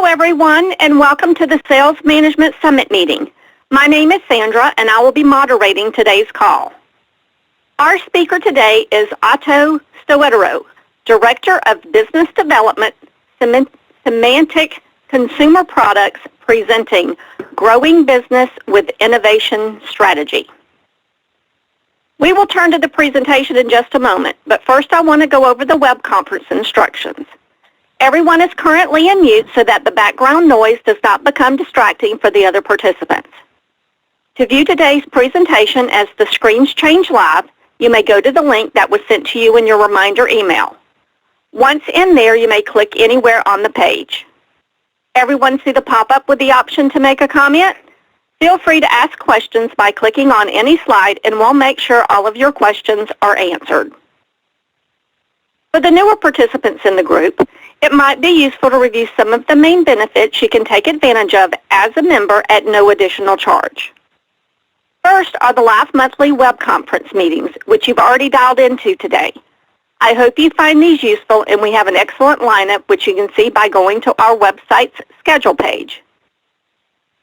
everyone, and welcome to the Sales Management Summit meeting. My name is Sandra, and I will be moderating today's call. Our speaker today is Otto Stoeterau, Director of Business Development, Symantec Consumer Products, presenting Growing Business with Innovation Strategy. We will turn to the presentation in just a moment, but first I want to go over the web conference instructions. Everyone is currently in mute so that the background noise does not become distracting for the other participants. To view today's presentation as the screens change live, you may go to the link that was sent to you in your reminder email. Once in there, you may click anywhere on the page. Everyone see the pop-up with the option to make a comment? Feel free to ask questions by clicking on any slide, and we'll make sure all of your questions are answered. For the newer participants in the group, it might be useful to review some of the main benefits you can take advantage of as a member at no additional charge. First are the live monthly web conference meetings, which you've already dialed into today. I hope you find these useful, and we have an excellent lineup, which you can see by going to our website's schedule page.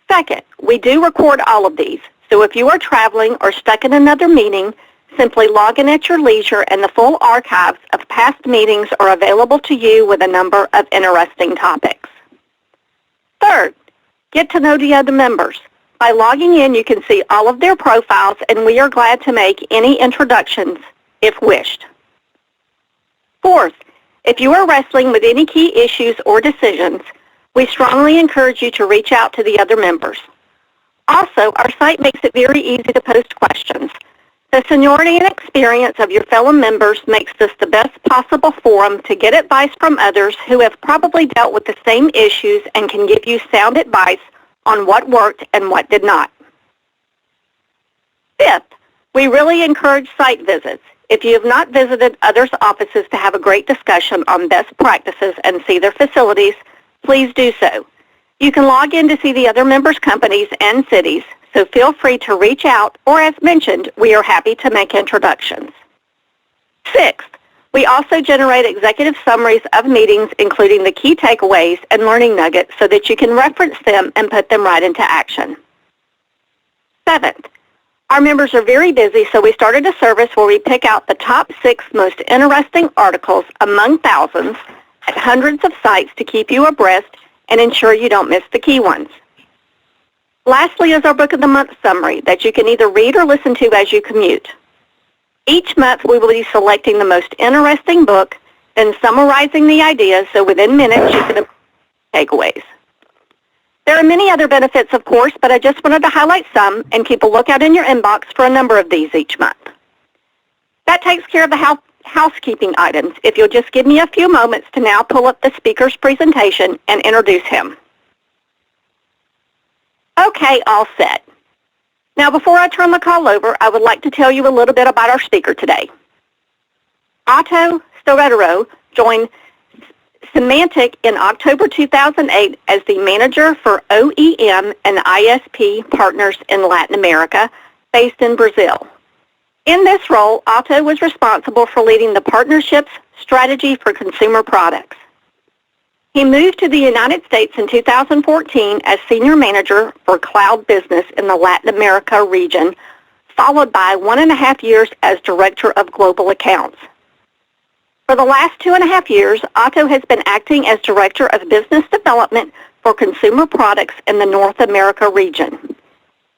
Second, we do record all of these, so if you are traveling or stuck in another meeting, simply log in at your leisure, and the full archives of past meetings are available to you with a number of interesting topics. Third, get to know the other members. By logging in, you can see all of their profiles, and we are glad to make any introductions if wished. Fourth, if you are wrestling with any key issues or decisions, we strongly encourage you to reach out to the other members. Also, our site makes it very easy to post questions. The seniority and experience of your fellow members makes this the best possible forum to get advice from others who have probably dealt with the same issues and can give you sound advice on what worked and what did not. Fifth, we really encourage site visits. If you have not visited others' offices to have a great discussion on best practices and see their facilities, please do so. You can log in to see the other members' companies and cities, so feel free to reach out, or as mentioned, we are happy to make introductions. Sixth, we also generate executive summaries of meetings, including the key takeaways and learning nuggets, so that you can reference them and put them right into action. Seventh, our members are very busy, so we started a service where we pick out the top 6 most interesting articles among thousands at hundreds of sites to keep you abreast and ensure you don't miss the key ones. Lastly is our Book of the Month summary that you can either read or listen to as you commute. Each month we will be selecting the most interesting book, then summarizing the ideas so within minutes you can takeaways. There are many other benefits, of course, but I just wanted to highlight some and keep a lookout in your inbox for a number of these each month. That takes care of the housekeeping items. If you'll just give me a few moments to now pull up the speaker's presentation and introduce him. Okay, all set. Now, before I turn the call over, I would like to tell you a little bit about our speaker today. Otto Stoeterau joined Symantec in October 2008 as the manager for OEM and ISP partners in Latin America, based in Brazil. In this role, Otto was responsible for leading the partnership's strategy for consumer products. He moved to the United States in 2014 as Senior Manager for Cloud Business in the Latin America region, followed by 1.5 years as Director of Global Accounts. For the last 2.5 years, Otto has been acting as Director of Business Development for Consumer Products in the North America region.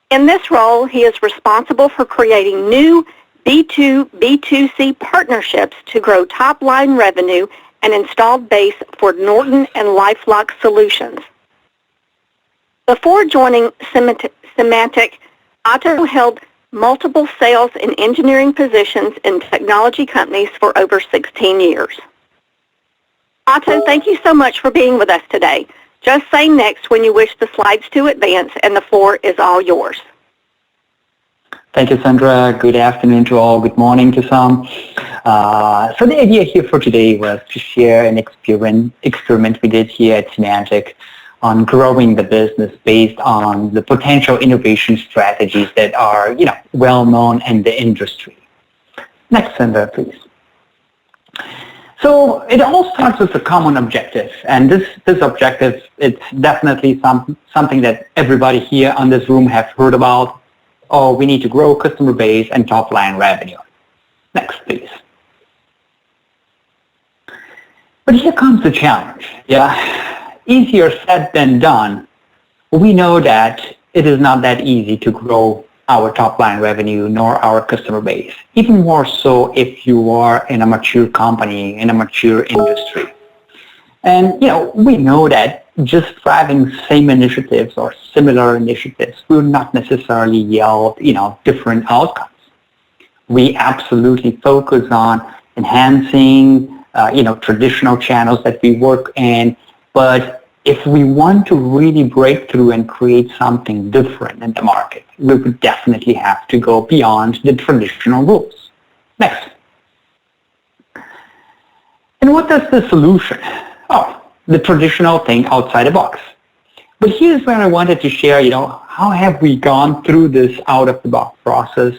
In this role, he is responsible for creating new B2, B2C partnerships to grow top-line revenue and installed base for Norton and LifeLock solutions. Before joining Symantec, Otto held multiple sales and engineering positions in technology companies for over 16 years. Otto, thank you so much for being with us today. Just say next when you wish the slides to advance, and the floor is all yours. Thank you, Sandra. Good afternoon to all. Good morning to some. So the idea here for today was to share an experiment we did here at Symantec on growing the business based on the potential innovation strategies that are, well known in the industry. Next, Sandra, please. So it all starts with a common objective, and this objective, it's definitely something that everybody here on this room have heard about. Oh, we need to grow customer base and top line revenue. Next, please. But here comes the challenge. Yeah, easier said than done. We know that it is not that easy to grow our top line revenue nor our customer base, even more so if you are in a mature company, in a mature industry. And, we know that just driving same initiatives or similar initiatives will not necessarily yield, different outcomes. We absolutely focus on enhancing, traditional channels that we work in, but if we want to really break through and create something different in the market, we would definitely have to go beyond the traditional rules. Next. And what is the solution? Oh, the traditional thing outside the box. But here's where I wanted to share, how have we gone through this out-of-the-box process?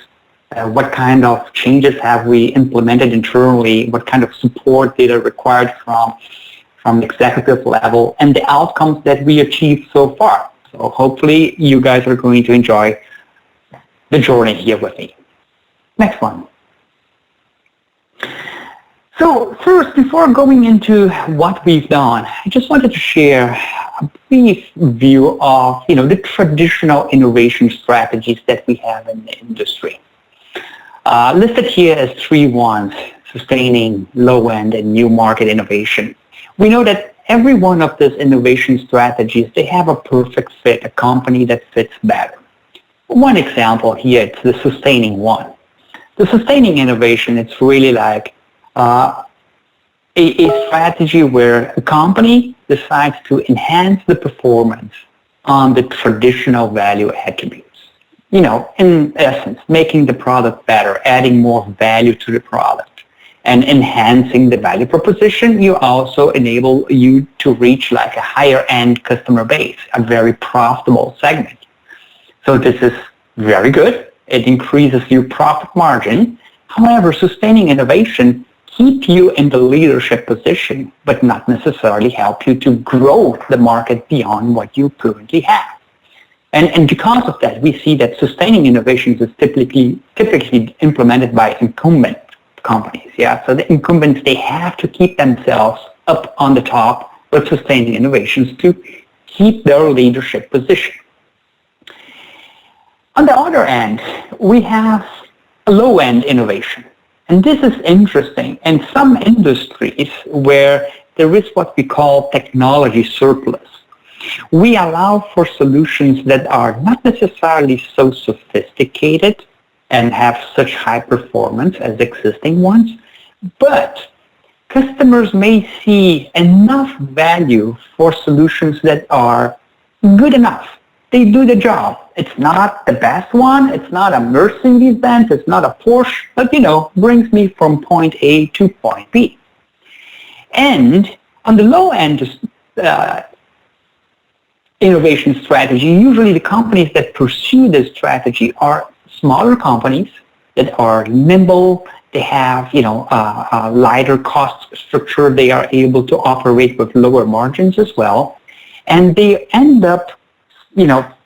What kind of changes have we implemented internally? What kind of support data required from the executive level, and the outcomes that we achieved so far. So hopefully you guys are going to enjoy the journey here with me. Next one. So first, before going into what we've done, I just wanted to share a brief view of, the traditional innovation strategies that we have in the industry. Listed here as 3 ones, sustaining, low-end, and new market innovation. We know that every one of these innovation strategies, they have a perfect fit, a company that fits better. One example here, it's the sustaining one. The sustaining innovation, it's really like a strategy where a company decides to enhance the performance on the traditional value attributes. In essence, making the product better, adding more value to the product, and enhancing the value proposition. You also enable you to reach like a higher end customer base, a very profitable segment. So this is very good. It increases your profit margin. However, sustaining innovation keep you in the leadership position, but not necessarily help you to grow the market beyond what you currently have. And because of that, we see that sustaining innovations is typically implemented by incumbent companies. Yeah, so the incumbents, they have to keep themselves up on the top with sustaining innovations to keep their leadership position. On the other end, we have a low-end innovation. And this is interesting. In some industries where there is what we call technology surplus, we allow for solutions that are not necessarily so sophisticated and have such high performance as existing ones, but customers may see enough value for solutions that are good enough. They do the job. It's not the best one. It's not a Mercedes-Benz. It's not a Porsche, but, brings me from point A to point B. And on the low end innovation strategy, usually the companies that pursue this strategy are smaller companies that are nimble. They have, a lighter cost structure. They are able to operate with lower margins as well. And they end up,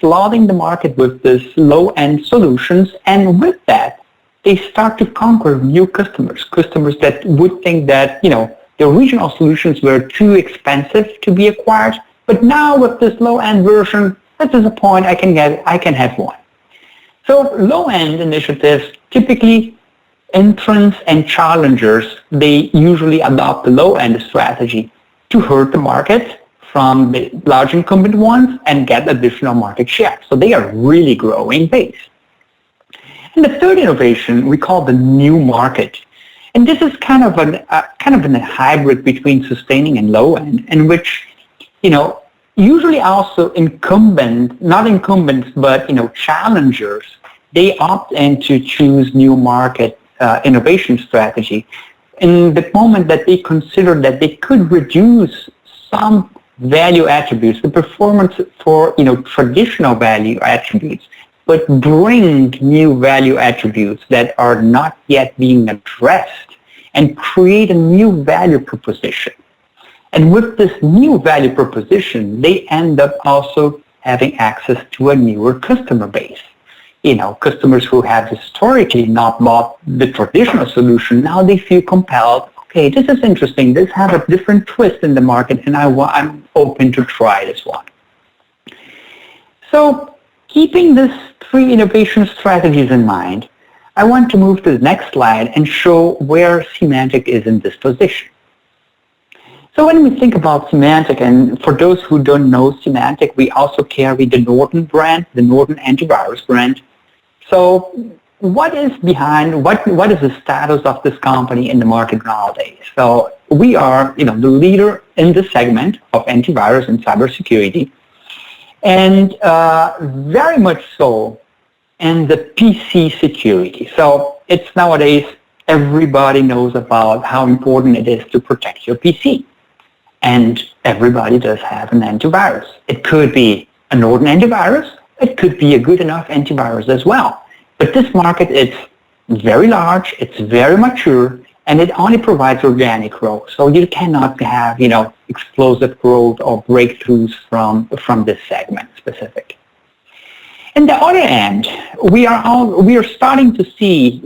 flooding the market with these low-end solutions. And with that, they start to conquer new customers that would think that, the original solutions were too expensive to be acquired. But now with this low-end version, that is a point I can have one. So low-end initiatives, typically entrants and challengers, they usually adopt the low-end strategy to hurt the market from the large incumbent ones and get additional market share. So they are really growing base. And the third innovation we call the new market. And this is kind of a hybrid between sustaining and low-end, in which, usually also not incumbents, but, challengers, they opt in to choose new market innovation strategy in the moment that they consider that they could reduce some value attributes, the performance for, traditional value attributes, but bring new value attributes that are not yet being addressed and create a new value proposition. And with this new value proposition, they end up also having access to a newer customer base. Customers who have historically not bought the traditional solution, now they feel compelled, okay, this is interesting, this has a different twist in the market, and I'm open to try this one. So keeping these three innovation strategies in mind, I want to move to the next slide and show where Symantec is in this position. So when we think about Symantec, and for those who don't know Symantec, we also carry the Norton brand, the Norton antivirus brand. So what is behind, what is the status of this company in the market nowadays? So we are, the leader in the segment of antivirus and cybersecurity, and very much so in the PC security. So it's nowadays, everybody knows about how important it is to protect your PC. And everybody does have an antivirus. It could be a Norton antivirus. It could be a good enough antivirus as well. But this market is very large, it's very mature, and it only provides organic growth. So you cannot have, explosive growth or breakthroughs from this segment specific. On the other end, we are starting to see,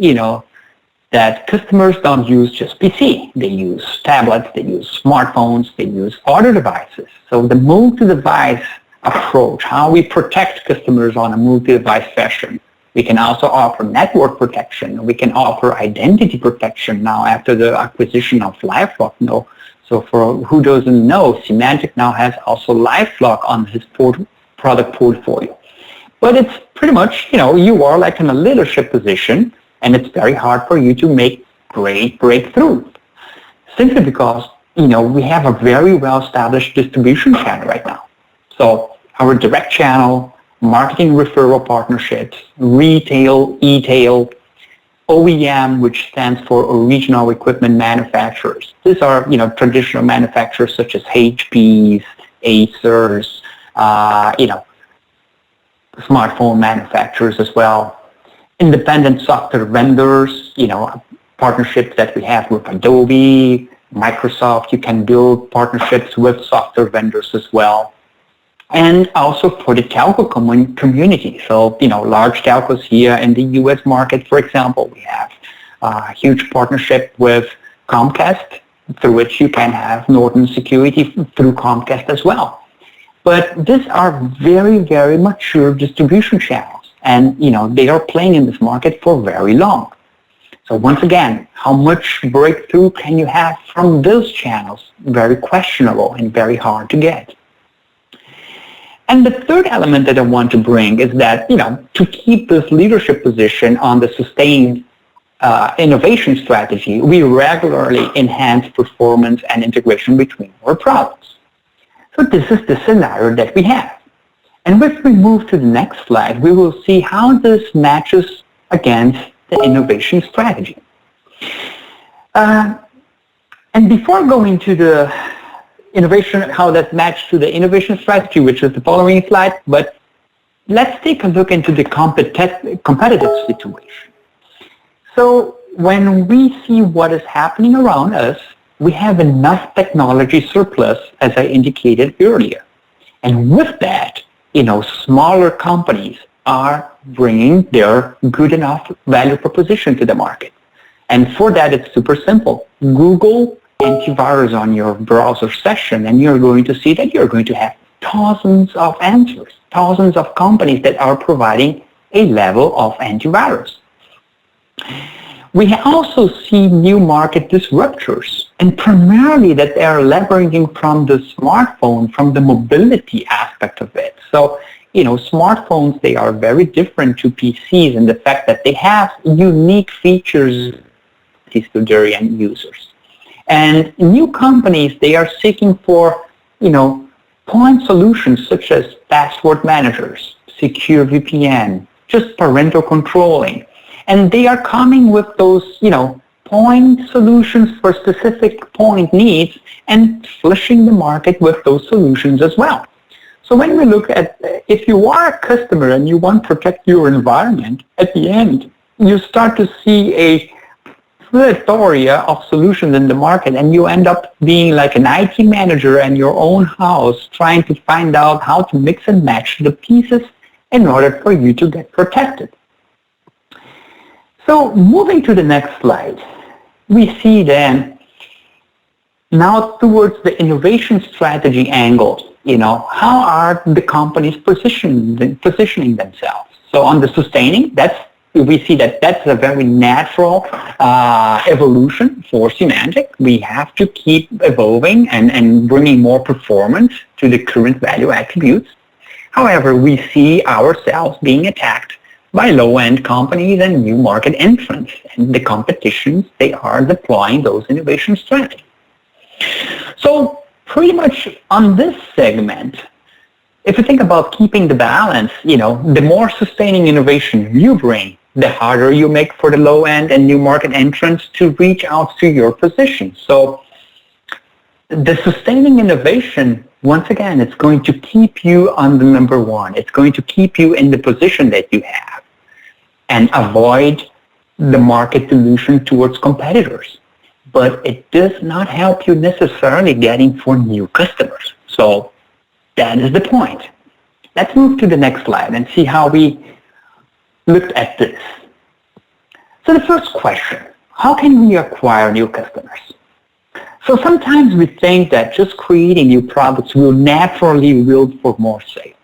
that customers don't use just PC. They use tablets, they use smartphones, they use other devices. So the multi-device approach, how we protect customers on a multi-device fashion. We can also offer network protection. We can offer identity protection now after the acquisition of LifeLock. So for who doesn't know, Symantec now has also LifeLock on his product portfolio. But it's pretty much, you are like in a leadership position, and it's very hard for you to make great breakthroughs. Simply because, we have a very well-established distribution channel right now. So our direct channel, marketing referral partnerships, retail, e-tail, OEM, which stands for original equipment manufacturers. These are, traditional manufacturers such as HPs, Acers, smartphone manufacturers as well. Independent software vendors, partnerships that we have with Adobe, Microsoft. You can build partnerships with software vendors as well. And also for the telco community. So, large telcos here in the U.S. market, for example, we have a huge partnership with Comcast, through which you can have Norton Security through Comcast as well. But these are very, very mature distribution channels. And, they are playing in this market for very long. So once again, how much breakthrough can you have from those channels? Very questionable and very hard to get. And the third element that I want to bring is that, to keep this leadership position on the sustained innovation strategy, we regularly enhance performance and integration between our products. So this is the scenario that we have. And if we move to the next slide, we will see how this matches against the innovation strategy. And before going to the innovation, how that matches to the innovation strategy, which is the following slide, but let's take a look into the competitive situation. So when we see what is happening around us, we have enough technology surplus, as I indicated earlier. And with that, smaller companies are bringing their good enough value proposition to the market. And for that, it's super simple. Google antivirus on your browser session, and you're going to see that you're going to have thousands of answers, thousands of companies that are providing a level of antivirus. We also see new market disruptors, and primarily that they are leveraging from the smartphone, from the mobility aspect of it. So, smartphones, they are very different to PCs in the fact that they have unique features to their end users. And new companies, they are seeking for, point solutions such as password managers, secure VPN, just parental controlling. And they are coming with those, point solutions for specific point needs and fleshing the market with those solutions as well. So when we look at, if you are a customer and you want to protect your environment, at the end, you start to see a plethora of solutions in the market, and you end up being like an IT manager in your own house trying to find out how to mix and match the pieces in order for you to get protected. So moving to the next slide, we see then now towards the innovation strategy angle, how are the companies positioning themselves? So on the sustaining, we see that's a very natural evolution for Symantec. We have to keep evolving and bringing more performance to the current value attributes. However, we see ourselves being attacked by low-end companies and new market entrants, and the competitions, they are deploying those innovation strategies. So pretty much on this segment, if you think about keeping the balance, the more sustaining innovation you bring, the harder you make for the low-end and new market entrants to reach out to your position. So the sustaining innovation, once again, it's going to keep you on the number one. It's going to keep you in the position that you have and avoid the market dilution towards competitors. But it does not help you necessarily getting for new customers. So that is the point. Let's move to the next slide and see how we looked at this. So the first question, how can we acquire new customers? So sometimes we think that just creating new products will naturally yield for more sales.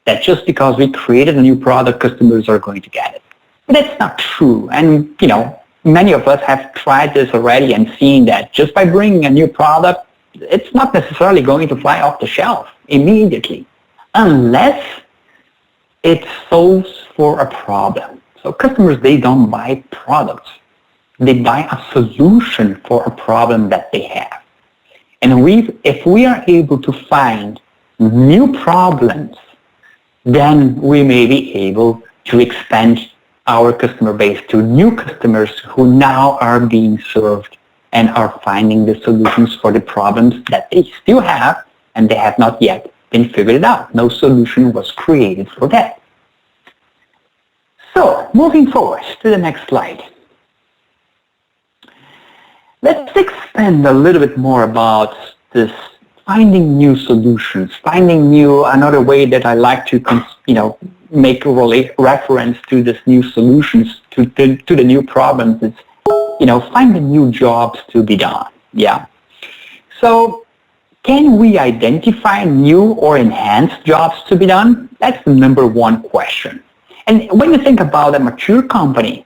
That just because we created a new product, customers are going to get it. But that's not true. And, many of us have tried this already and seen that just by bringing a new product, it's not necessarily going to fly off the shelf immediately, unless it solves for a problem. So customers, they don't buy products. They buy a solution for a problem that they have. And if we are able to find new problems, then we may be able to expand our customer base to new customers who now are being served and are finding the solutions for the problems that they still have and they have not yet been figured out. No solution was created for that. So, moving forward to the next slide. Let's expand a little bit more about this finding new solutions, another way that I like to, make a reference to this new solutions, to the new problems. It's, finding new jobs to be done. Yeah. So can we identify new or enhanced jobs to be done? That's the number one question. And when you think about a mature company,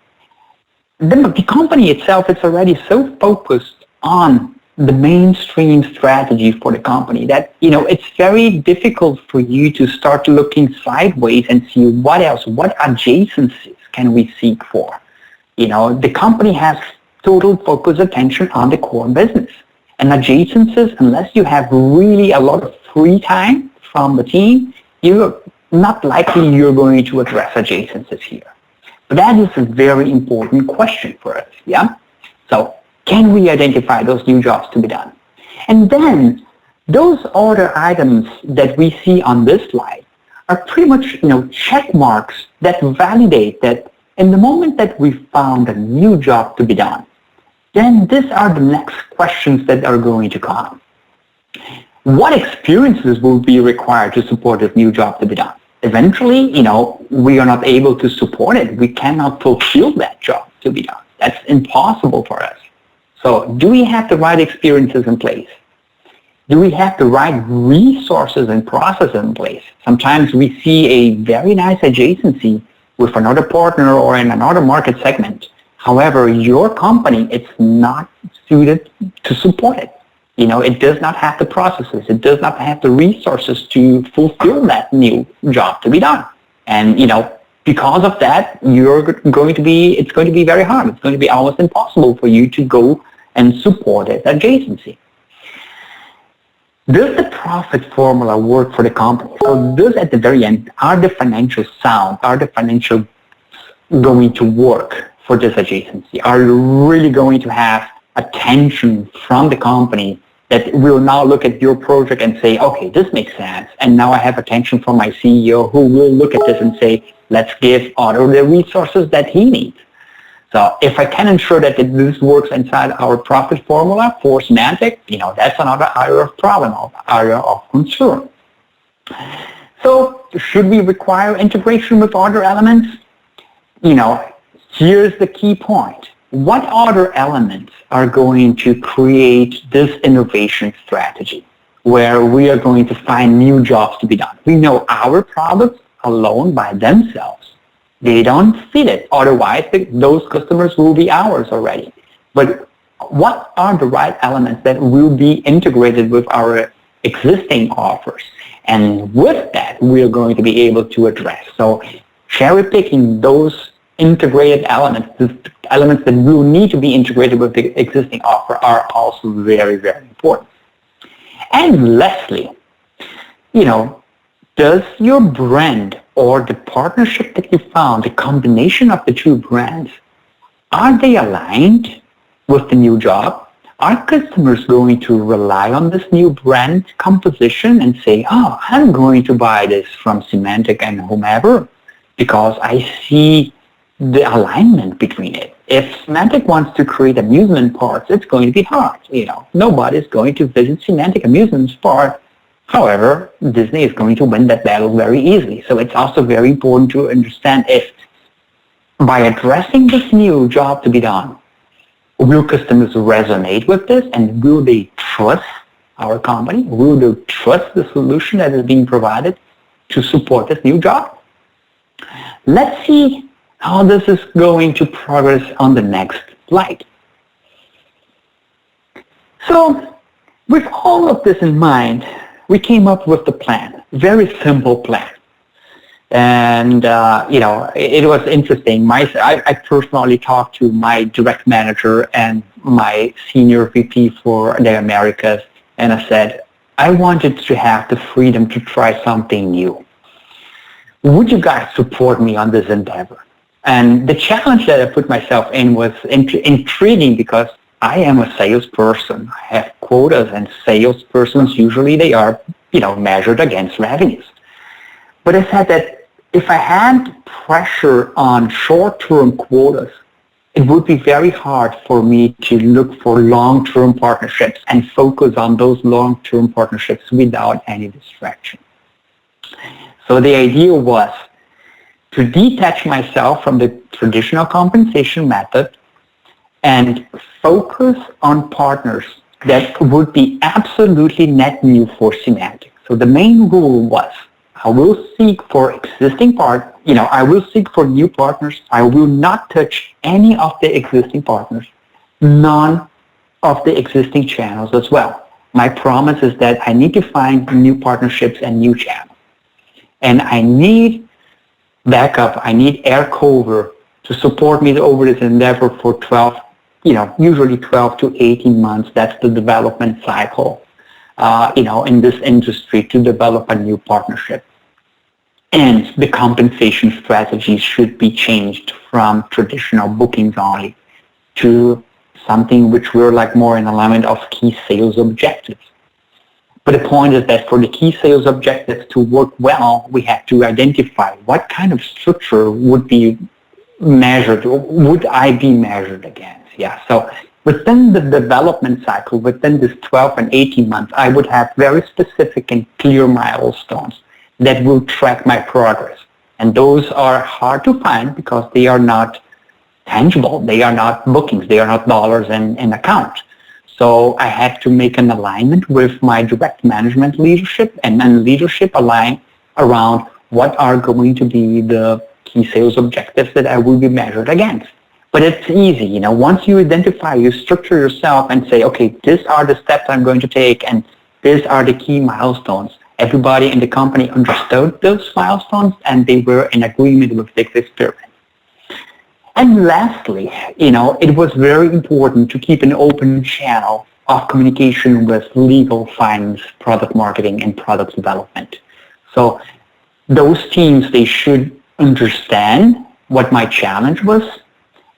the company itself is already so focused on the mainstream strategy for the company that, it's very difficult for you to start looking sideways and see what else, what adjacencies can we seek for. The company has total focus attention on the core business. And adjacencies, unless you have really a lot of free time from the team, you're not likely you're going to address adjacencies here. But that is a very important question for us, yeah? So can we identify those new jobs to be done? And then those other items that we see on this slide are pretty much, check marks that validate that in the moment that we found a new job to be done, then these are the next questions that are going to come. What experiences will be required to support this new job to be done? Eventually, we are not able to support it. We cannot fulfill that job to be done. That's impossible for us. So do we have the right experiences in place? Do we have the right resources and processes in place? Sometimes we see a very nice adjacency with another partner or in another market segment. However, your company, it's not suited to support it. It does not have the processes. It does not have the resources to fulfill that new job to be done. And, because of that, it's going to be very hard. It's going to be almost impossible for you to go and support it adjacency. Does the profit formula work for the company? So does at the very end, are the financial sound? Are the financial going to work for this adjacency? Are you really going to have attention from the company that will now look at your project and say, okay, this makes sense. And now I have attention from my CEO who will look at this and say, let's give Otto the resources that he needs. So if I can ensure that this works inside our profit formula for Symantec, that's another area of problem, area of concern. So should we require integration with other elements? Here's the key point. What other elements are going to create this innovation strategy where we are going to find new jobs to be done? We know our products alone by themselves, they don't fit it. Otherwise, those customers will be ours already. But what are the right elements that will be integrated with our existing offers? And with that, we are going to be able to address. So cherry picking those integrated elements, the elements that will need to be integrated with the existing offer are also very, very important. And lastly, does your brand or the partnership that you found, the combination of the two brands, are they aligned with the new job? Are customers going to rely on this new brand composition and say, oh, I'm going to buy this from Symantec and whomever because I see the alignment between it? If Symantec wants to create amusement parks, it's going to be hard. Nobody's going to visit Symantec amusement park. However, Disney is going to win that battle very easily. So it's also very important to understand if by addressing this new job to be done, will customers resonate with this and will they trust our company? Will they trust the solution that is being provided to support this new job? Let's see how this is going to progress on the next slide. So with all of this in mind, we came up with the plan, very simple plan. And, it was interesting. I personally talked to my direct manager and my senior VP for the Americas, and I said, I wanted to have the freedom to try something new. Would you guys support me on this endeavor? And the challenge that I put myself in was intriguing because I am a salesperson. I have quotas, and salespersons, usually they are, measured against revenues. But I said that if I had pressure on short-term quotas, it would be very hard for me to look for long-term partnerships and focus on those long-term partnerships without any distraction. So the idea was to detach myself from the traditional compensation method and focus on partners that would be absolutely net new for Symantec. So the main rule was I will seek for existing I will seek for new partners. I will not touch any of the existing partners, none of the existing channels as well. My promise is that I need to find new partnerships and new channels. And I need backup, I need air cover to support me over this endeavor for 12, usually 12 to 18 months. That's the development cycle, in this industry to develop a new partnership. And the compensation strategies should be changed from traditional bookings only to something which we're like more in alignment of key sales objectives. But the point is that for the key sales objectives to work well, we have to identify what kind of structure would be measured, or would I be measured against? Yeah. So within the development cycle, within this 12 and 18 months, I would have very specific and clear milestones that will track my progress. And those are hard to find because they are not tangible. They are not bookings. They are not dollars in account. So I had to make an alignment with my direct management leadership and then leadership align around what are going to be the key sales objectives that I will be measured against. But it's easy, once you identify, you structure yourself and say, okay, these are the steps I'm going to take and these are the key milestones. Everybody in the company understood those milestones and they were in agreement with this experiment. And lastly, it was very important to keep an open channel of communication with legal, finance, product marketing, and product development. So those teams, they should understand what my challenge was,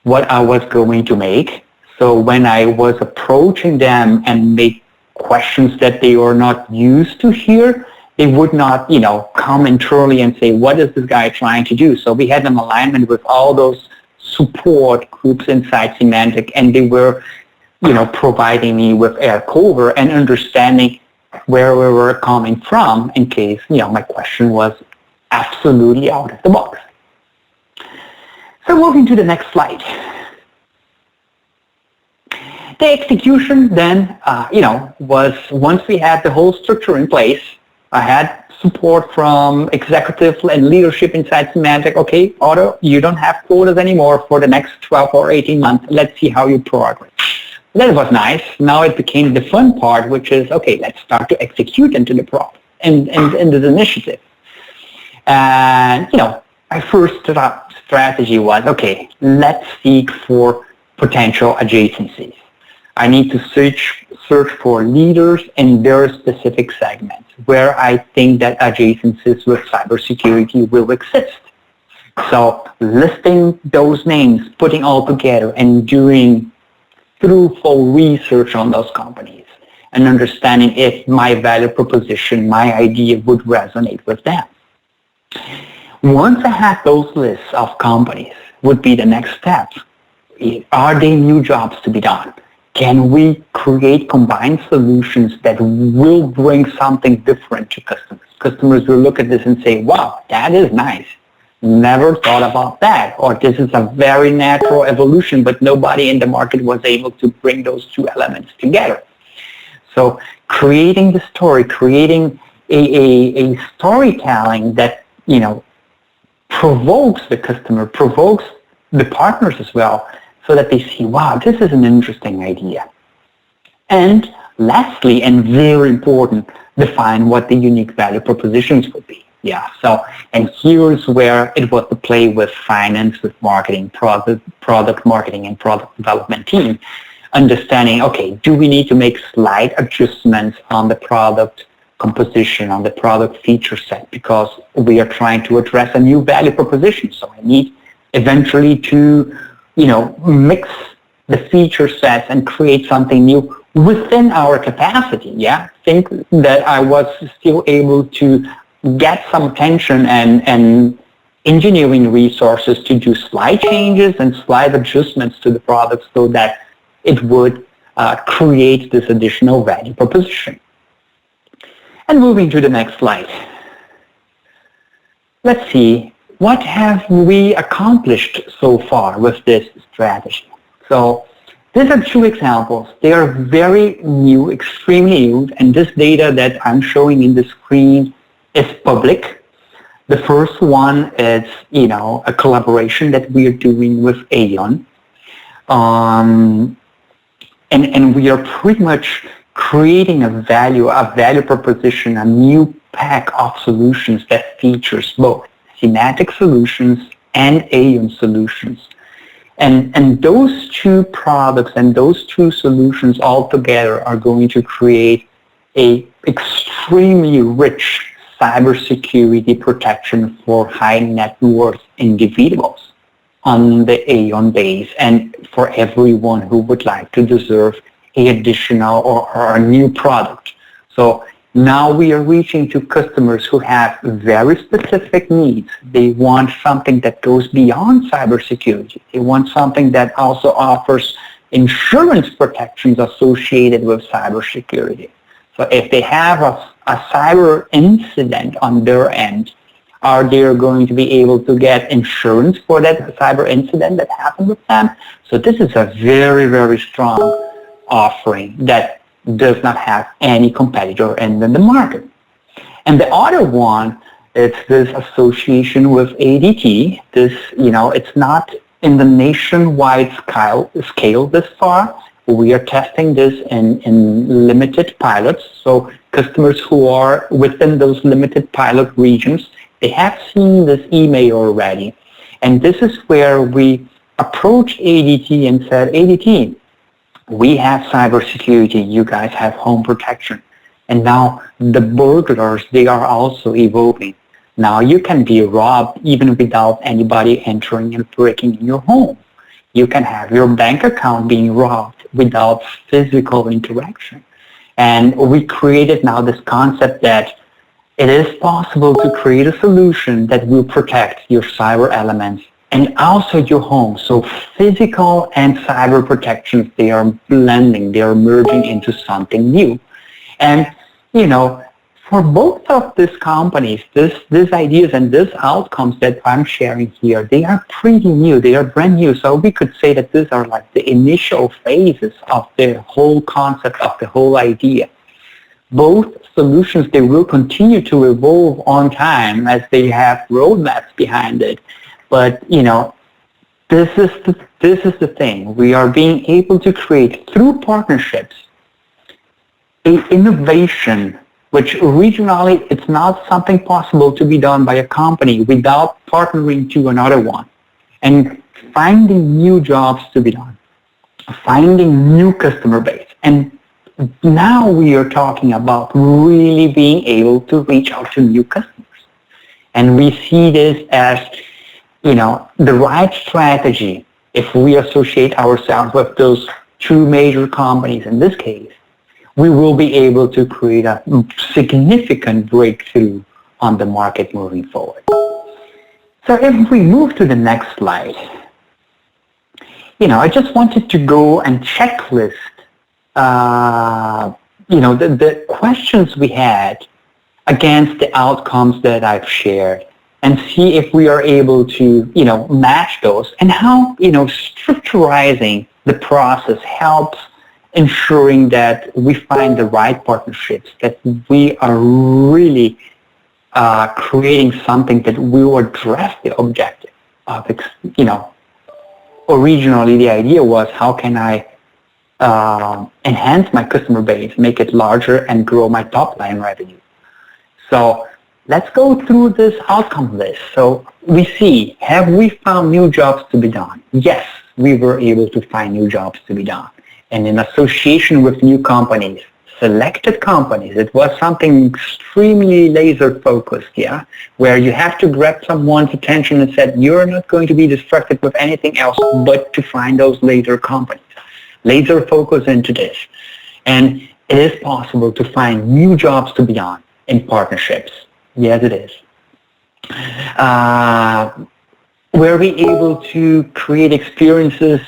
what I was going to make. So when I was approaching them and make questions that they were not used to hear, they would not, come internally and say, what is this guy trying to do? So we had an alignment with all those support groups inside Symantec, and they were, providing me with air cover and understanding where we were coming from in case, my question was absolutely out of the box. So moving to the next slide. The execution then, was once we had the whole structure in place, I had support from executive and leadership inside Symantec. Okay, Otto, you don't have quotas anymore for the next 12 or 18 months. Let's see how you progress. That was nice. Now it became the fun part, which is, okay, let's start to execute into the product and this initiative. And, my first strategy was, okay, let's seek for potential adjacencies. I need to search for leaders in their specific segments where I think that adjacencies with cybersecurity will exist. So listing those names, putting all together, and doing truthful research on those companies and understanding if my value proposition, my idea would resonate with them. Once I had those lists of companies, would be the next step. Are there new jobs to be done? Can we create combined solutions that will bring something different to customers? Customers will look at this and say, wow, that is nice. Never thought about that. Or this is a very natural evolution, but nobody in the market was able to bring those two elements together. So creating the story, creating a storytelling that, provokes the customer, provokes the partners as well, so that they see, wow, this is an interesting idea. And lastly, and very important, define what the unique value propositions would be. Yeah, so, and here's where it was the play with finance, with marketing, product marketing, and product development team, understanding, okay, do we need to make slight adjustments on the product composition, on the product feature set, because we are trying to address a new value proposition. So I need eventually to, mix the feature sets and create something new within our capacity. Yeah, think that I was still able to get some attention and engineering resources to do slight changes and slight adjustments to the product so that it would create this additional value proposition. And moving to the next slide. Let's see, what have we accomplished so far with this strategy? So these are two examples. They are very new, extremely new, and this data that I'm showing in the screen is public. The first one is, a collaboration that we are doing with Aon. And we are pretty much creating a value proposition, a new pack of solutions that features both Symantec solutions and Aon solutions. And those two products and those two solutions all together are going to create a extremely rich cybersecurity protection for high net worth individuals on the Aon base and for everyone who would like to deserve an additional or a new product. So now we are reaching to customers who have very specific needs. They want something that goes beyond cybersecurity. They want something that also offers insurance protections associated with cybersecurity. So if they have a cyber incident on their end, are they going to be able to get insurance for that cyber incident that happened with them? So this is a very, very strong offering that does not have any competitor in the market. And the other one, it's this association with ADT. This, it's not in the nationwide scale this far. We are testing this in limited pilots. So customers who are within those limited pilot regions, they have seen this email already. And this is where we approached ADT and said, ADT, we have cybersecurity, you guys have home protection. And now the burglars, they are also evolving. Now you can be robbed even without anybody entering and breaking in your home. You can have your bank account being robbed without physical interaction. And we created now this concept that it is possible to create a solution that will protect your cyber elements and also your home. So physical and cyber protections, they are blending, they are merging into something new. And, for both of these companies, these ideas and these outcomes that I'm sharing here, they are pretty new. They are brand new. So we could say that these are like the initial phases of the whole concept, of the whole idea. Both solutions, they will continue to evolve on time as they have roadmaps behind it. But, this is the thing. We are being able to create, through partnerships, a innovation which originally it's not something possible to be done by a company without partnering to another one, and finding new jobs to be done, finding new customer base. And now we are talking about really being able to reach out to new customers. And we see this as, the right strategy if we associate ourselves with those two major companies in this case. We will be able to create a significant breakthrough on the market moving forward. So if we move to the next slide, I just wanted to go and checklist, the questions we had against the outcomes that I've shared, and see if we are able to, match those, and how, structurizing the process helps ensuring that we find the right partnerships, that we are really creating something that will address the objective of, originally the idea was, how can I enhance my customer base, make it larger, and grow my top line revenue? So let's go through this outcome list. So we see, have we found new jobs to be done? Yes, we were able to find new jobs to be done. And in association with new companies, selected companies, it was something extremely laser focused, where you have to grab someone's attention and said, you're not going to be distracted with anything else but to find those laser companies. Laser focus into this. And it is possible to find new jobs to be done in partnerships. Yes, it is. Were we able to create experiences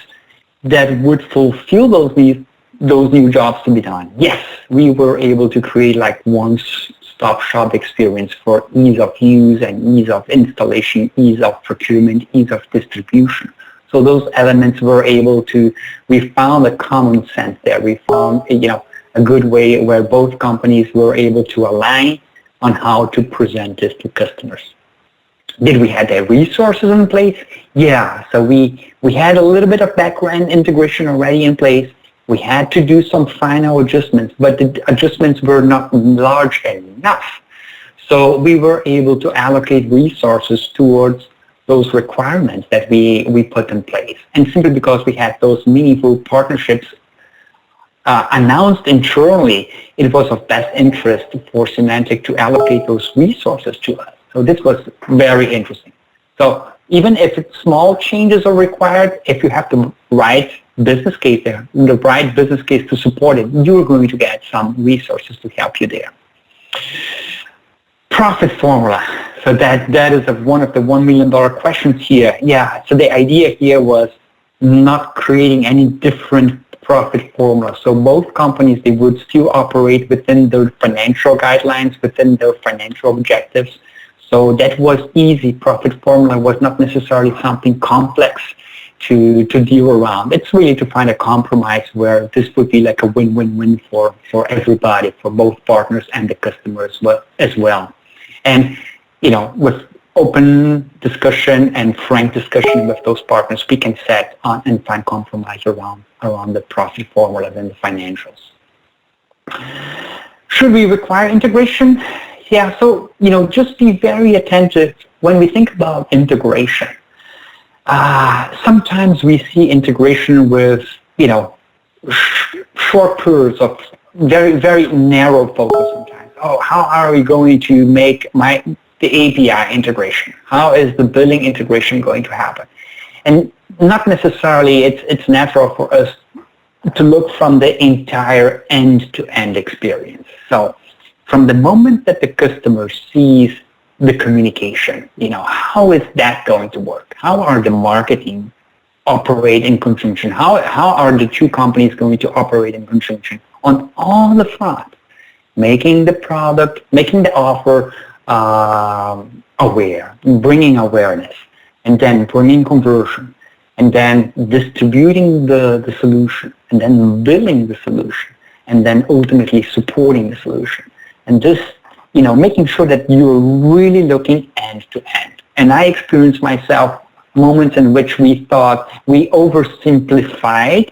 that would fulfill those new jobs to be done? Yes, we were able to create like one-stop shop experience for ease of use and ease of installation, ease of procurement, ease of distribution. So those elements were able to, we found a common sense there. We found, a good way where both companies were able to align on how to present this to customers. Did we have the resources in place? Yeah, so we had a little bit of background integration already in place. We had to do some final adjustments, but the adjustments were not large enough. So we were able to allocate resources towards those requirements that we put in place. And simply because we had those meaningful partnerships announced internally, it was of best interest for Symantec to allocate those resources to us. So this was very interesting. So even if small changes are required, if you have the right business case there, the right business case to support it, you're going to get some resources to help you there. Profit formula. So that is one of the $1 million questions here. Yeah, so the idea here was not creating any different profit formula. So both companies, they would still operate within their financial guidelines, within their financial objectives. So that was easy. Profit formula was not necessarily something complex to deal around. It's really to find a compromise where this would be like a win-win-win for everybody, for both partners and the customers as well. And, with open discussion and frank discussion with those partners, we can set on and find compromise around the profit formulas and the financials. Should we require integration? Yeah, so, just be very attentive when we think about integration. Sometimes we see integration with, short periods of very, very narrow focus sometimes. Oh, how are we going to make the API integration? How is the billing integration going to happen? And not necessarily it's natural for us to look from the entire end-to-end experience. So from the moment that the customer sees the communication. How is that going to work? How are the marketing operate in conjunction? How are the two companies going to operate in conjunction on all the fronts? Making the product, making the offer aware, bringing awareness, and then bringing conversion, and then distributing the solution, and then billing the solution, and then ultimately supporting the solution. And just, making sure that you're really looking end to end. And I experienced myself moments in which we thought we oversimplified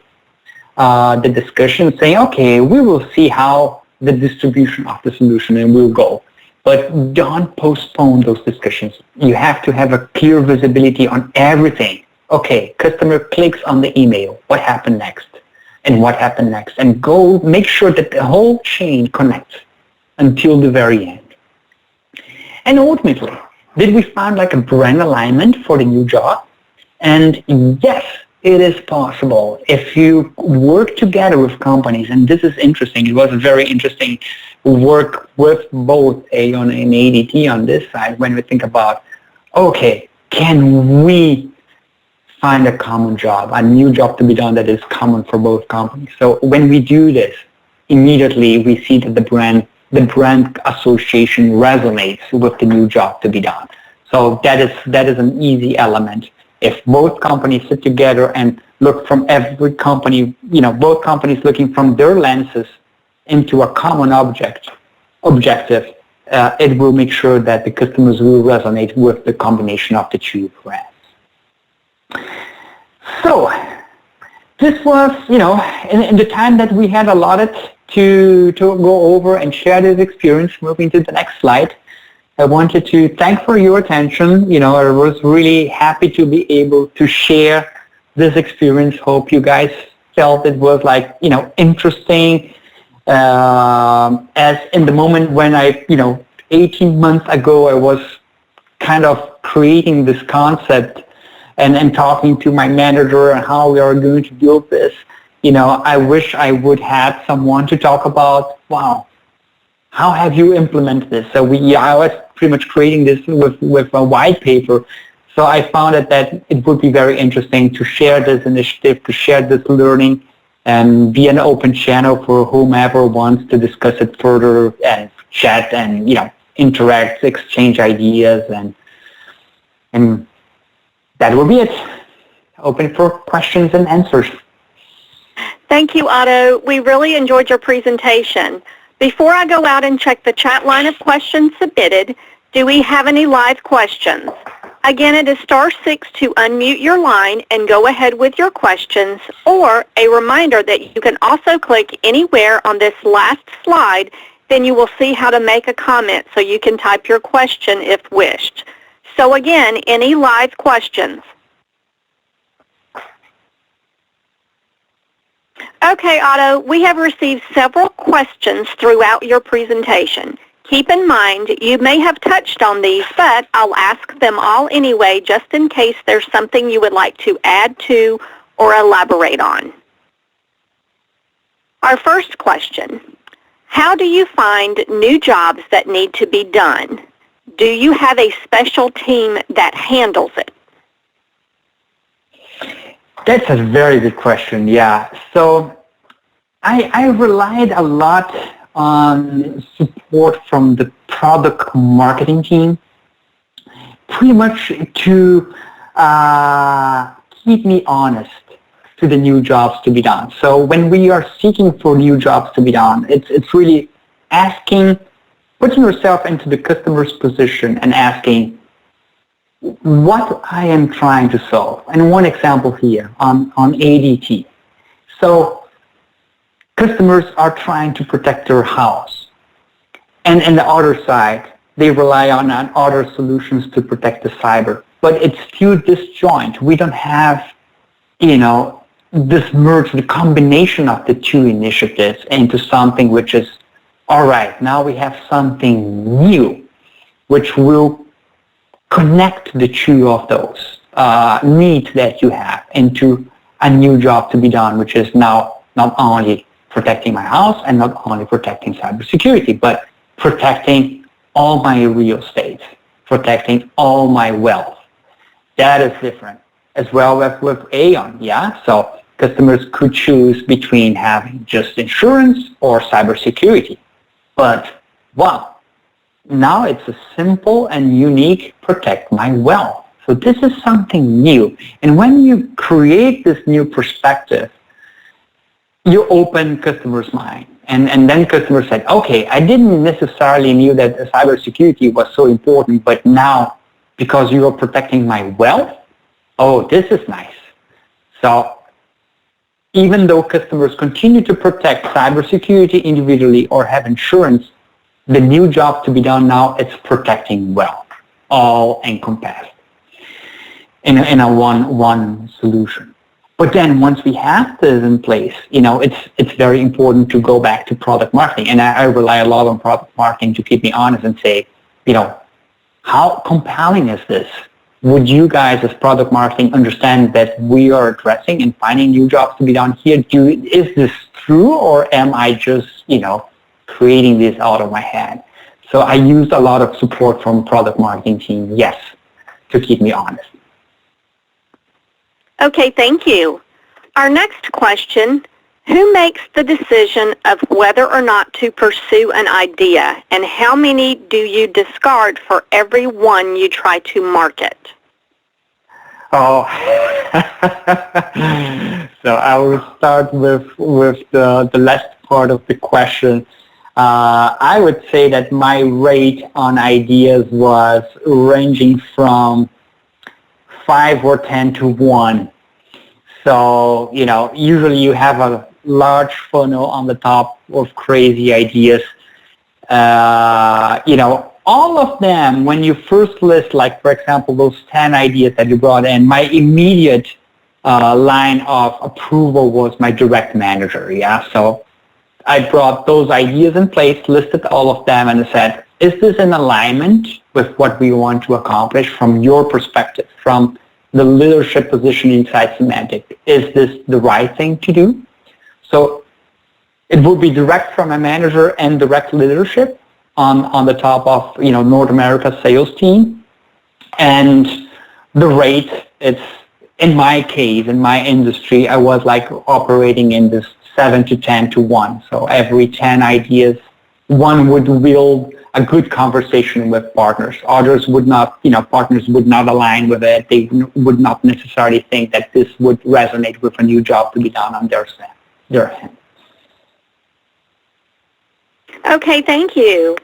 the discussion, saying, okay, we will see how the distribution of the solution and we'll go. But don't postpone those discussions. You have to have a clear visibility on everything. Okay, customer clicks on the email. What happened next? And what happened next? And go make sure that the whole chain connects until the very end. And ultimately, did we find like a brand alignment for the new job? And yes, it is possible if you work together with companies, and this is interesting. It was very interesting work with both Aon and ADT on this side when we think about, okay, can we find a common job, a new job to be done that is common for both companies? So when we do this, immediately we see that the brand association resonates with the new job to be done. So that is an easy element. If both companies sit together and look from every company, both companies looking from their lenses into a common objective, it will make sure that the customers will resonate with the combination of the two brands. So this was, in the time that we had allotted to go over and share this experience. Moving to the next slide, I wanted to thank for your attention. I was really happy to be able to share this experience. Hope you guys felt it was interesting. As in the moment when 18 months ago, I was kind of creating this concept and talking to my manager and how we are going to build this. I wish I would have someone to talk about, wow, how have you implemented this? So I was pretty much creating this with a white paper. So I found that it would be very interesting to share this initiative, to share this learning, and be an open channel for whomever wants to discuss it further and chat and, interact, exchange ideas, and that will be it. Open for questions and answers. Thank you, Otto. We really enjoyed your presentation. Before I go out and check the chat line of questions submitted, do we have any live questions? Again, it is *6 to unmute your line and go ahead with your questions, or a reminder that you can also click anywhere on this last slide, then you will see how to make a comment so you can type your question if wished. So again, any live questions? Okay, Otto, we have received several questions throughout your presentation. Keep in mind, you may have touched on these, but I'll ask them all anyway, just in case there's something you would like to add to or elaborate on. Our first question, how do you find new jobs that need to be done? Do you have a special team that handles it? That's a very good question, yeah. So I relied a lot on support from the product marketing team, pretty much to keep me honest to the new jobs to be done. So when we are seeking for new jobs to be done, it's really asking, putting yourself into the customer's position and asking what I am trying to solve. And one example here on ADT. So customers are trying to protect their house. And on the other side, they rely on other solutions to protect the cyber. But it's still disjoint. We don't have, this merge, the combination of the two initiatives into something which is, all right, now we have something new, which will connect the two of those needs that you have into a new job to be done, which is now not only protecting my house and not only protecting cybersecurity, but protecting all my real estate. protecting all my wealth. That is different. As well as with Aon, yeah? So customers could choose between having just insurance or cybersecurity. But wow, now it's a simple and unique protect my wealth. So this is something new. And when you create this new perspective, you open customers' mind. And then customers said, okay, I didn't necessarily knew that cybersecurity was so important, but now because you are protecting my wealth, oh, this is nice. So even though customers continue to protect cybersecurity individually or have insurance, the new job to be done now is protecting wealth, all encompassed in a one solution. But then once we have this in place, it's very important to go back to product marketing. And I rely a lot on product marketing to keep me honest and say, how compelling is this? Would you guys as product marketing understand that we are addressing and finding new jobs to be done here? Is this true, or am I just, creating this out of my head? So I used a lot of support from product marketing team, yes, to keep me honest. Okay, thank you. Our next question, who makes the decision of whether or not to pursue an idea, and how many do you discard for every one you try to market? Oh, so I will start with the last part of the question. I would say that my rate on ideas was ranging from 5 or 10 to 1. So, usually you have a large funnel on the top of crazy ideas. All of them, when you first list, like, for example, those 10 ideas that you brought in, my immediate line of approval was my direct manager, yeah? So I brought those ideas in place, listed all of them, and said, is this in alignment with what we want to accomplish from your perspective, from the leadership position inside Symantec? Is this the right thing to do? So it would be direct from a manager and direct leadership on the top of North America sales team. And the rate, it's in my case, in my industry, I was like operating in this 7 to 10 to 1. So every 10 ideas, one would build a good conversation with partners. Others would not, partners would not align with it. They would not necessarily think that this would resonate with a new job to be done on their end. Okay, thank you.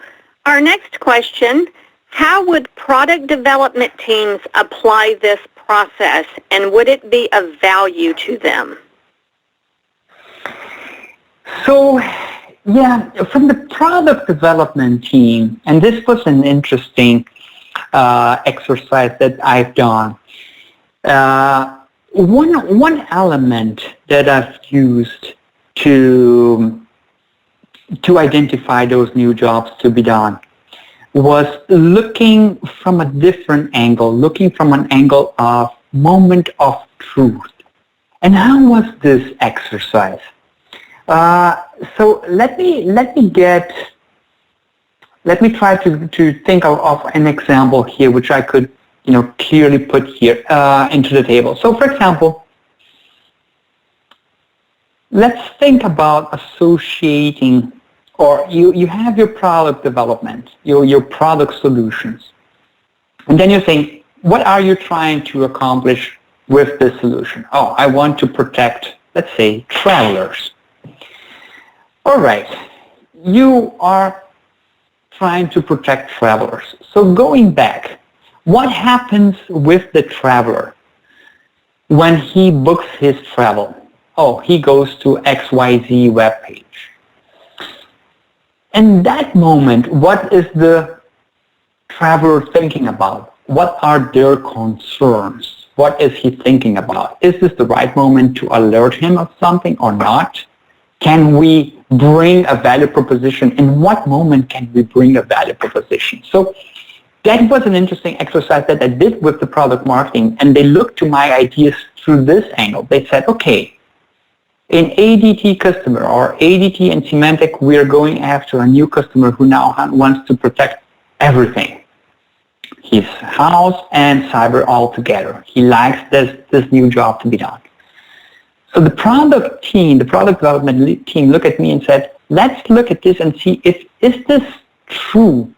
Our next question, how would product development teams apply this process, and would it be of value to them? So, yeah, from the product development team, and this was an interesting exercise that I've done. One element that I've used to identify those new jobs to be done was looking from a different angle, looking from an angle of moment of truth. And how was this exercise? So let me try to think of an example here, which I could clearly put here into the table. So, for example, let's think about associating, or you have your product development, your product solutions, and then you think, what are you trying to accomplish with this solution? Oh, I want to protect, let's say, travelers. All right, you are trying to protect travelers. So going back, what happens with the traveler when he books his travel? Oh, he goes to XYZ webpage. In that moment, what is the traveler thinking about? What are their concerns? What is he thinking about? Is this the right moment to alert him of something or not? Can we bring a value proposition? In what moment can we bring a value proposition? So that was an interesting exercise that I did with the product marketing, and they looked to my ideas through this angle. They said, okay, in ADT customer or ADT and Symantec, we are going after a new customer who now wants to protect everything. his house and cyber all together. He likes this new job to be done. So the product development team looked at me and said, let's look at this and see is this true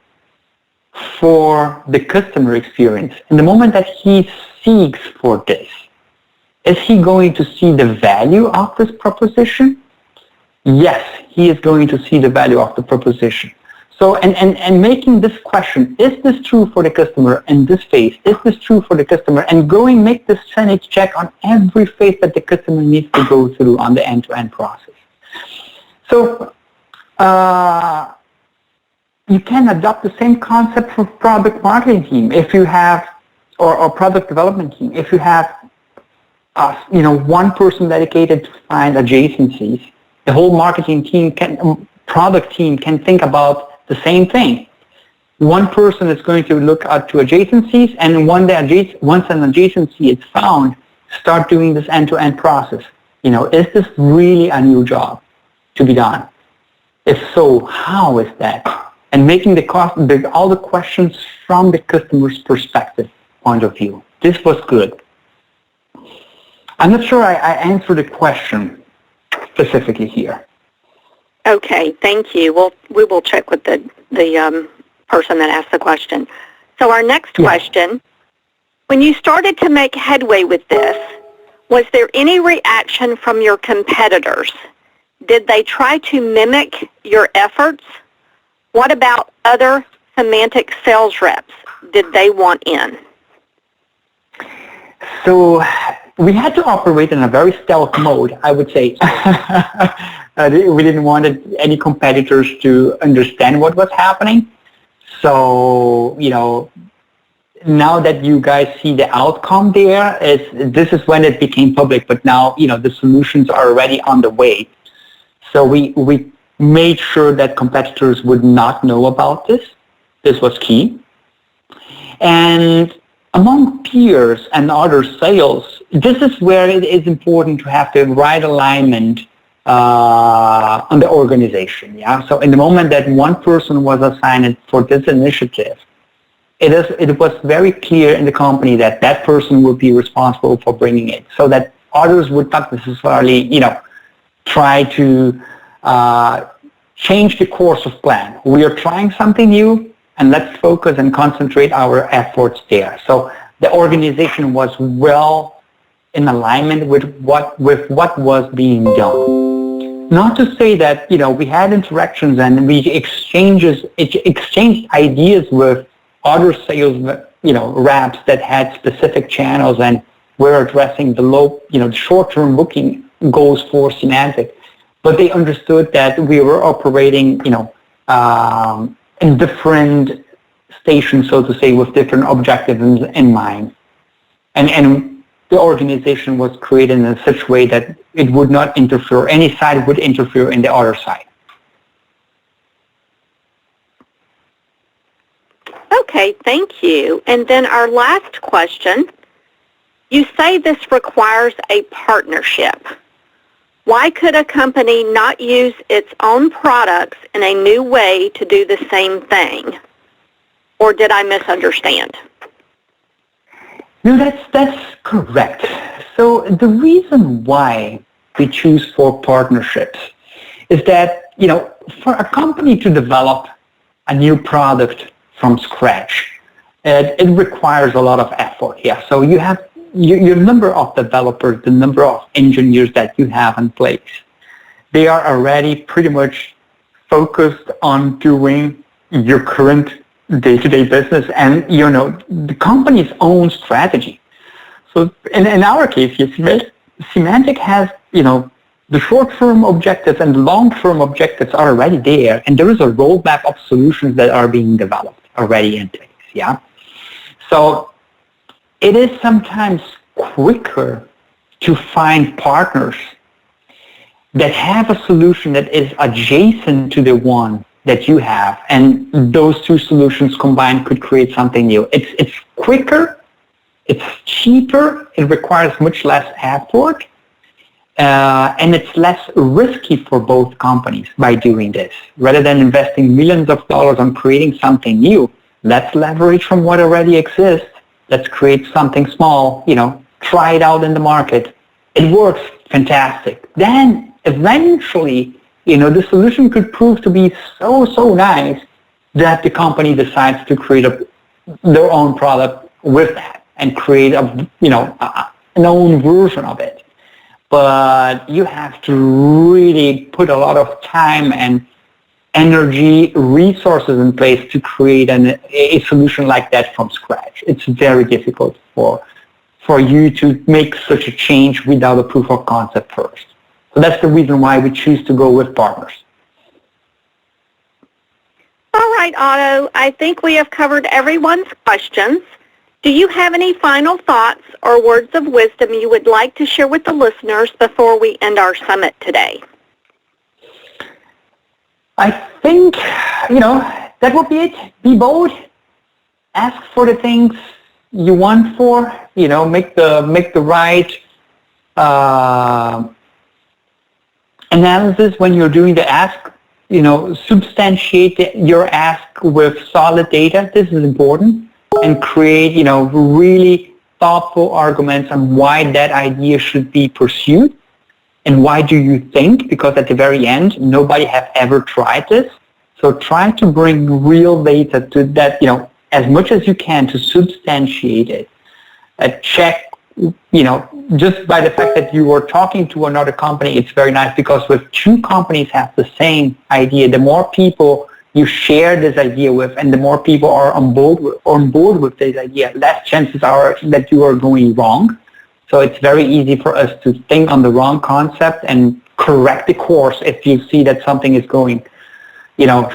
for the customer experience. In the moment that he seeks for this, is he going to see the value of this proposition? Yes, he is going to see the value of the proposition. So, and making this question, is this true for the customer in this phase? Is this true for the customer? And make this sanity check on every phase that the customer needs to go through on the end-to-end process. So, you can adopt the same concept for product marketing team if you have, or product development team. If you have, one person dedicated to find adjacencies, the whole marketing team product team can think about the same thing. One person is going to look out to adjacencies, and once an adjacency is found, start doing this end-to-end process. Is this really a new job to be done? If so, how is that? And making all the questions from the customer's perspective point of view. This was good. I'm not sure I answered the question specifically here. Okay, thank you. We will check with the person that asked the question. So our next question, when you started to make headway with this, was there any reaction from your competitors? Did they try to mimic your efforts? What about other Symantec sales reps? Did they want in? So we had to operate in a very stealth mode, I would say. We didn't want any competitors to understand what was happening. So, now that you guys see the outcome there, this is when it became public, but now, the solutions are already on the way. So we made sure that competitors would not know about this. This was key. And among peers and other sales, this is where it is important to have the right alignment on the organization. Yeah. So in the moment that one person was assigned for this initiative, it was very clear in the company that that person would be responsible for bringing it, so that others would not necessarily, try to change the course of plan. We are trying something new, and let's focus and concentrate our efforts there. So the organization was well in alignment with what was being done. Not to say that, we had interactions and we exchanged ideas with other sales, reps that had specific channels and were addressing the short-term booking goals for Symantec. But they understood that we were operating, in different stations, so to say, with different objectives in mind. And the organization was created in such a way that it would not interfere, any side would interfere in the other side. Okay, thank you. And then our last question, you say this requires a partnership. Why could a company not use its own products in a new way to do the same thing? Or did I misunderstand? No, that's correct. So the reason why we choose for partnerships is that, for a company to develop a new product from scratch, it requires a lot of effort. Yeah. So you have your number of developers, the number of engineers that you have in place. They are already pretty much focused on doing your current day-to-day business and, the company's own strategy. So in our case, Symantec has, the short-term objectives and the long-term objectives are already there, and there is a roadmap of solutions that are being developed already in place. Yeah. So it is sometimes quicker to find partners that have a solution that is adjacent to the one that you have, and those two solutions combined could create something new. It's quicker, it's cheaper, it requires much less effort, and it's less risky for both companies by doing this. Rather than investing millions of dollars on creating something new, let's leverage from what already exists. Let's create something small, try it out in the market. It works, fantastic. Then eventually, the solution could prove to be so nice that the company decides to create their own product with that and create an own version of it. But you have to really put a lot of time and energy, resources in place to create a solution like that from scratch. It's very difficult for you to make such a change without a proof of concept first. So that's the reason why we choose to go with partners. All right, Otto, I think we have covered everyone's questions. Do you have any final thoughts or words of wisdom you would like to share with the listeners before we end our summit today? I think, that would be it. Be bold. Ask for the things you want for, make the right analysis when you're doing the ask. Substantiate your ask with solid data. This is important. And create, really thoughtful arguments on why that idea should be pursued. And why do you think? Because at the very end, nobody has ever tried this. So try to bring real data to that, as much as you can to substantiate it. Check, just by the fact that you are talking to another company, it's very nice because if two companies have the same idea, the more people you share this idea with and the more people are on board with this idea, less chances are that you are going wrong. So it's very easy for us to think on the wrong concept and correct the course if you see that something is going,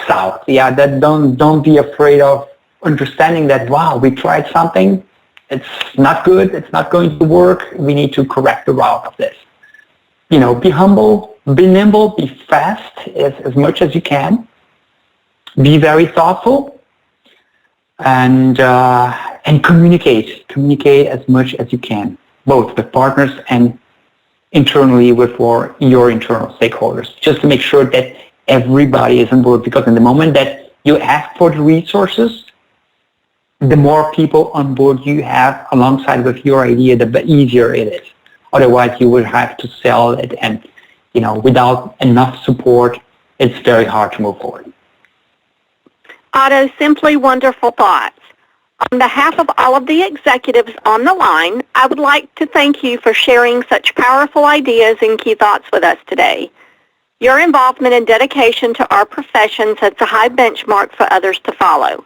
south. Yeah, that don't be afraid of understanding that, wow, we tried something, it's not good, it's not going to work, we need to correct the route of this. Be humble, be nimble, be fast as much as you can. Be very thoughtful and communicate. Communicate as much as you can, both with partners and internally with your internal stakeholders, just to make sure that everybody is on board. Because in the moment that you ask for the resources, the more people on board you have alongside with your idea, the easier it is. Otherwise, you would have to sell it, and without enough support, it's very hard to move forward. Otto, simply wonderful thoughts. On behalf of all of the executives on the line, I would like to thank you for sharing such powerful ideas and key thoughts with us today. Your involvement and dedication to our profession sets a high benchmark for others to follow.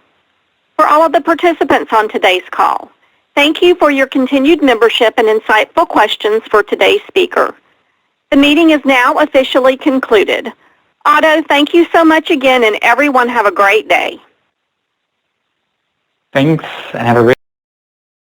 For all of the participants on today's call, thank you for your continued membership and insightful questions for today's speaker. The meeting is now officially concluded. Otto, thank you so much again, and everyone have a great day. Thanks, and have a great